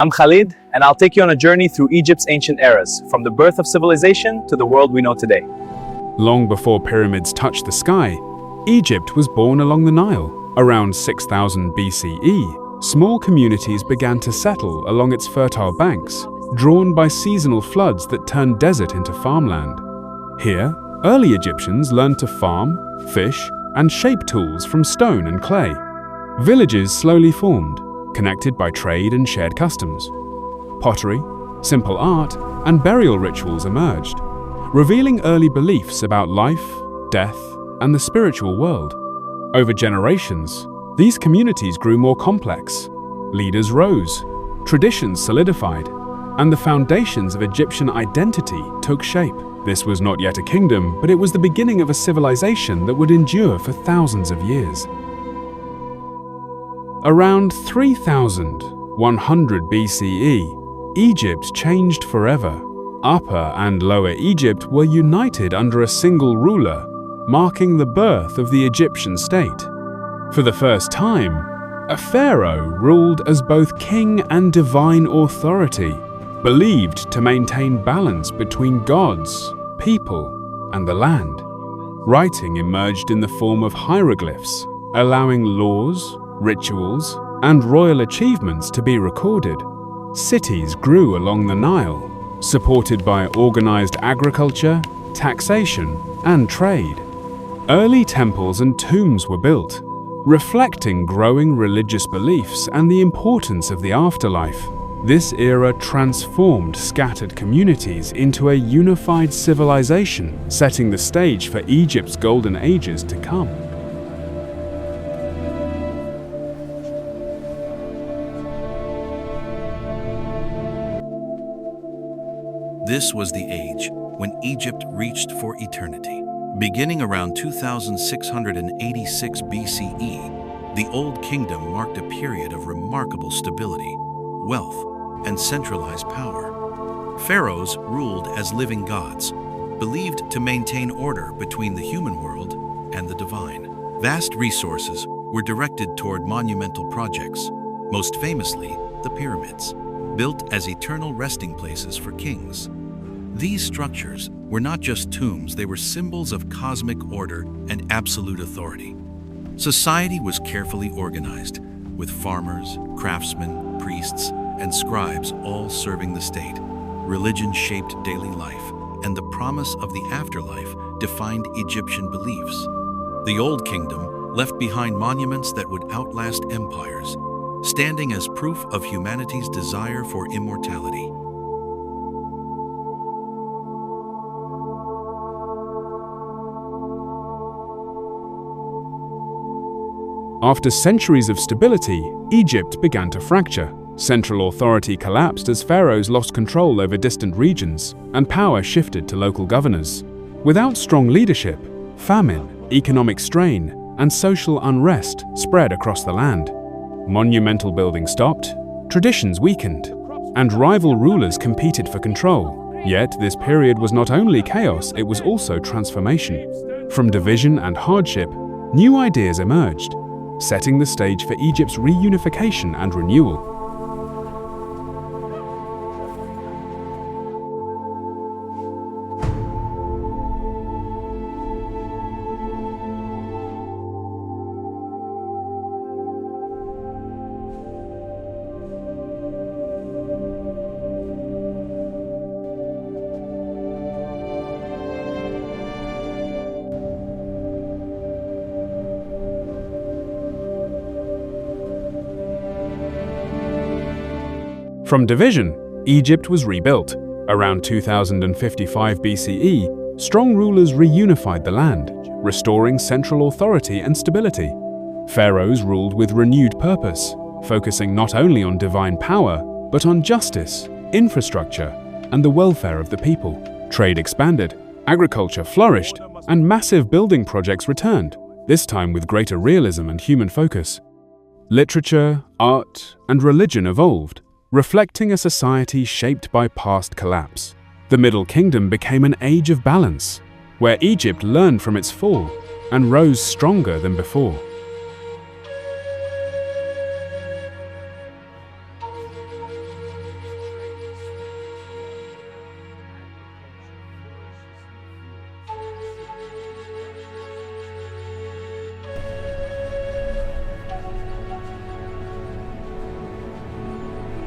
I'm Khalid, and I'll take you on a journey through Egypt's ancient eras, from the birth of civilization to the world we know today. Long before pyramids touched the sky, Egypt was born along the Nile. Around 6000 BCE, small communities began to settle along its fertile banks, drawn by seasonal floods that turned desert into farmland. Here, early Egyptians learned to farm, fish, and shape tools from stone and clay. Villages slowly formed, connected by trade and shared customs. Pottery, simple art, and burial rituals emerged, revealing early beliefs about life, death, and the spiritual world. Over generations, these communities grew more complex. Leaders rose, traditions solidified, and the foundations of Egyptian identity took shape. This was not yet a kingdom, but it was the beginning of a civilization that would endure for thousands of years. Around 3100 BCE, Egypt changed forever. Upper and Lower Egypt were united under a single ruler, marking the birth of the Egyptian state. For the first time, a pharaoh ruled as both king and divine authority, believed to maintain balance between gods, people, and the land. Writing emerged in the form of hieroglyphs, allowing laws, rituals, and royal achievements to be recorded. Cities grew along the Nile, supported by organized agriculture, taxation, and trade. Early temples and tombs were built, reflecting growing religious beliefs and the importance of the afterlife. This era transformed scattered communities into a unified civilization, setting the stage for Egypt's golden ages to come. This was the age when Egypt reached for eternity. Beginning around 2686 BCE, the Old Kingdom marked a period of remarkable stability, wealth, and centralized power. Pharaohs ruled as living gods, believed to maintain order between the human world and the divine. Vast resources were directed toward monumental projects, most famously the pyramids, built as eternal resting places for kings. These structures were not just tombs, they were symbols of cosmic order and absolute authority. Society was carefully organized, with farmers, craftsmen, priests, and scribes all serving the state. Religion shaped daily life, and the promise of the afterlife defined Egyptian beliefs. The Old Kingdom left behind monuments that would outlast empires, standing as proof of humanity's desire for immortality. After centuries of stability, Egypt began to fracture. Central authority collapsed as pharaohs lost control over distant regions, and power shifted to local governors. Without strong leadership, famine, economic strain, and social unrest spread across the land. Monumental building stopped, traditions weakened, and rival rulers competed for control. Yet this period was not only chaos, it was also transformation. From division and hardship, new ideas emerged, setting the stage for Egypt's reunification and renewal. From division, Egypt was rebuilt. Around 2055 BCE, strong rulers reunified the land, restoring central authority and stability. Pharaohs ruled with renewed purpose, focusing not only on divine power, but on justice, infrastructure, and the welfare of the people. Trade expanded, agriculture flourished, and massive building projects returned, this time with greater realism and human focus. Literature, art, and religion evolved, reflecting a society shaped by past collapse. The Middle Kingdom became an age of balance, where Egypt learned from its fall and rose stronger than before.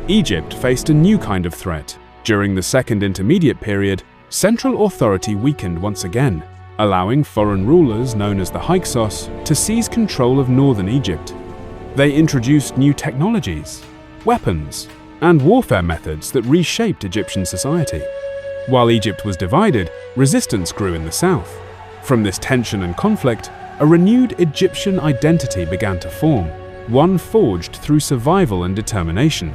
Egypt faced a new kind of threat. During the Second Intermediate Period, central authority weakened once again, allowing foreign rulers known as the Hyksos to seize control of northern Egypt. They introduced new technologies, weapons, and warfare methods that reshaped Egyptian society. While Egypt was divided, resistance grew in the south. From this tension and conflict, a renewed Egyptian identity began to form, one forged through survival and determination.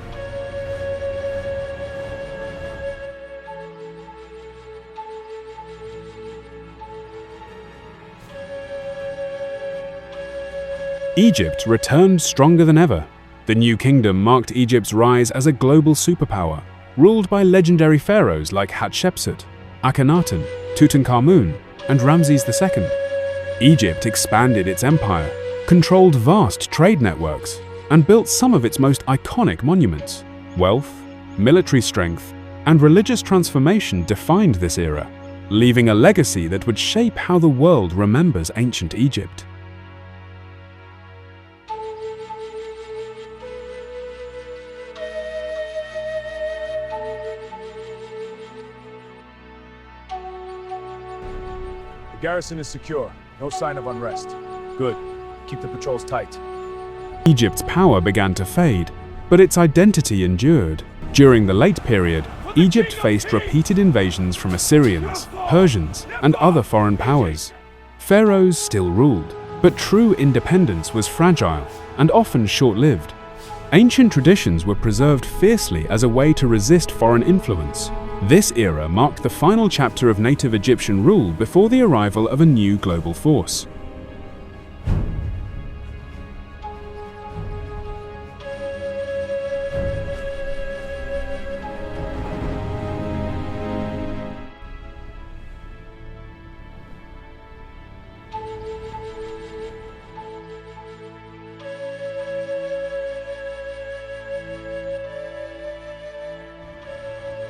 Egypt returned stronger than ever. The new kingdom marked Egypt's rise as a global superpower, ruled by legendary pharaohs like Hatshepsut, Akhenaten, Tutankhamun, and Ramses II. Egypt expanded its empire, controlled vast trade networks, and built some of its most iconic monuments. Wealth, military strength, and religious transformation defined this era, leaving a legacy that would shape how the world remembers ancient Egypt. The garrison is secure. No sign of unrest. Good. Keep the patrols tight. Egypt's power began to fade, but its identity endured. During the late period, Egypt faced repeated invasions from Assyrians, Persians, and other foreign powers. Pharaohs still ruled, but true independence was fragile and often short-lived. Ancient traditions were preserved fiercely as a way to resist foreign influence. This era marked the final chapter of native Egyptian rule before the arrival of a new global force.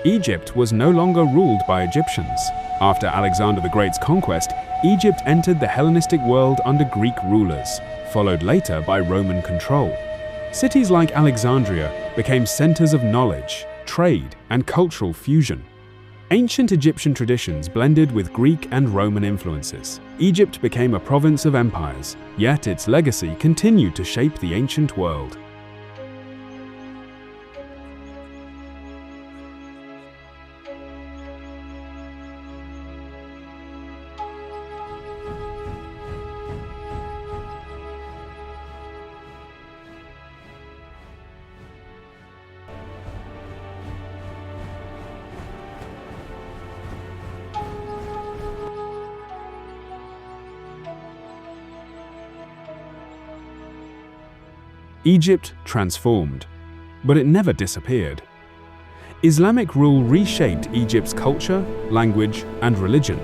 Egypt was no longer ruled by Egyptians. After Alexander the Great's conquest, Egypt entered the Hellenistic world under Greek rulers, followed later by Roman control. Cities like Alexandria became centers of knowledge, trade, and cultural fusion. Ancient Egyptian traditions blended with Greek and Roman influences. Egypt became a province of empires, yet its legacy continued to shape the ancient world. Egypt transformed, but it never disappeared. Islamic rule reshaped Egypt's culture, language, and religion,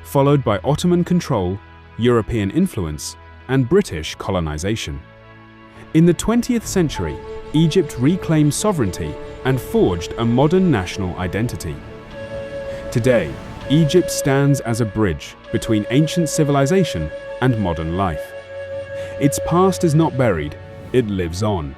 followed by Ottoman control, European influence, and British colonization. In the 20th century, Egypt reclaimed sovereignty and forged a modern national identity. Today, Egypt stands as a bridge between ancient civilization and modern life. Its past is not buried, it lives on.